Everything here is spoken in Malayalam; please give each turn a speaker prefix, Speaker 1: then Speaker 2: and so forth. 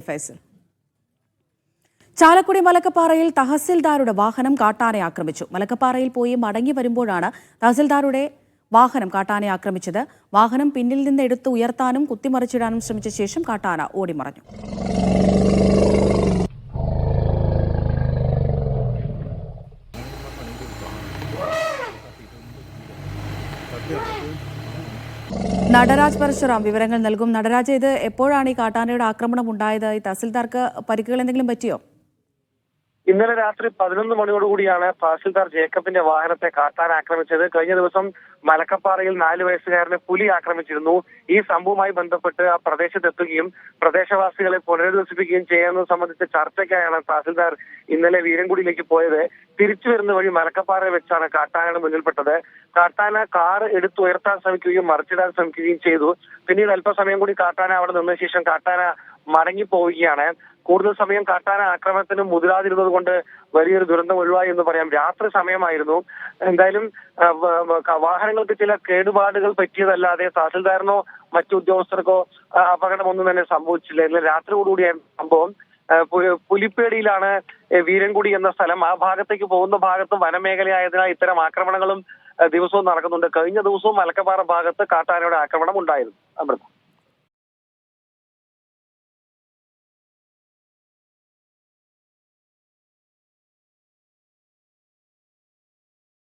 Speaker 1: ഫൈസൽ. ചാലക്കുടി മലക്കപ്പാറയിൽ തഹസിൽദാരുടെ വാഹനം കാട്ടാനെ ആക്രമിച്ചു. മലക്കപ്പാറയിൽ പോയി മടങ്ങി വരുമ്പോഴാണ് തഹസിൽദാരുടെ വാഹനം കാട്ടാനെ ആക്രമിച്ചത്. വാഹനം പിന്നിൽ നിന്ന് എടുത്ത് ഉയർത്താനും കുത്തിമറിച്ചിടാനും ശ്രമിച്ച ശേഷം കാട്ടാന ഓടിമറഞ്ഞു. നടരാജ് പരശുറാം വിവരങ്ങൾ നൽകും. നടരാജ്, ഇത് എപ്പോഴാണ് ഈ കാട്ടാനയുടെ ആക്രമണം ഉണ്ടായത്? ഈ തഹസിൽദാർക്ക് പരിക്കുകൾ എന്തെങ്കിലും പറ്റിയോ?
Speaker 2: ഇന്നലെ രാത്രി 11 മണിയോടുകൂടിയാണ് തഹസിൽദാർ ജേക്കബിന്റെ വാഹനത്തെ കാട്ടാന ആക്രമിച്ചത്. കഴിഞ്ഞ ദിവസം മലക്കപ്പാറയിൽ 4 വയസ്സുകാരനെ പുലി ആക്രമിച്ചിരുന്നു. ഈ സംഭവവുമായി ബന്ധപ്പെട്ട് ആ പ്രദേശത്തെത്തുകയും പ്രദേശവാസികളെ പുനരധിവസിപ്പിക്കുകയും ചെയ്യുന്നത് സംബന്ധിച്ച ചർച്ചയ്ക്കായാണ് തഹസിൽദാർ ഇന്നലെ വീരൻകുടിയിലേക്ക് പോയത്. തിരിച്ചു വരുന്ന വഴി മലക്കപ്പാറയിൽ വെച്ചാണ് കാട്ടാനയുടെ മുന്നിൽപ്പെട്ടത്. കാട്ടാന കാർ എടുത്തുയർത്താൻ ശ്രമിക്കുകയും മറിച്ചിടാൻ ശ്രമിക്കുകയും ചെയ്തു. പിന്നീട് അല്പസമയം കൂടി കാട്ടാന അവിടെ നിന്ന ശേഷം കാട്ടാന മടങ്ങിപ്പോവുകയാണ്. കൂടുതൽ സമയം കാട്ടാന ആക്രമണത്തിന് മുതിരാതിരുന്നത് കൊണ്ട് വലിയൊരു ദുരന്തം ഒഴിവായി എന്ന് പറയാം. രാത്രി സമയമായിരുന്നു. എന്തായാലും വാഹനങ്ങൾക്ക് ചില കേടുപാടുകൾ പറ്റിയതല്ലാതെ തഹസിൽദാറിനോ മറ്റു ഉദ്യോഗസ്ഥർക്കോ അപകടമൊന്നും തന്നെ സംഭവിച്ചില്ല. ഇന്ന് രാത്രിയോടുകൂടിയാണ് സംഭവം. പുലിപ്പേടിയിലാണ് വീരൻകുടി എന്ന സ്ഥലം. ആ ഭാഗത്തേക്ക് പോകുന്ന ഭാഗത്ത് വനമേഖലയായതിനാൽ ഇത്തരം ആക്രമണങ്ങളും ദിവസവും നടക്കുന്നുണ്ട്. കഴിഞ്ഞ ദിവസവും മലക്കപ്പാറ ഭാഗത്ത് കാട്ടാനയുടെ ആക്രമണം ഉണ്ടായിരുന്നു. അമൃത.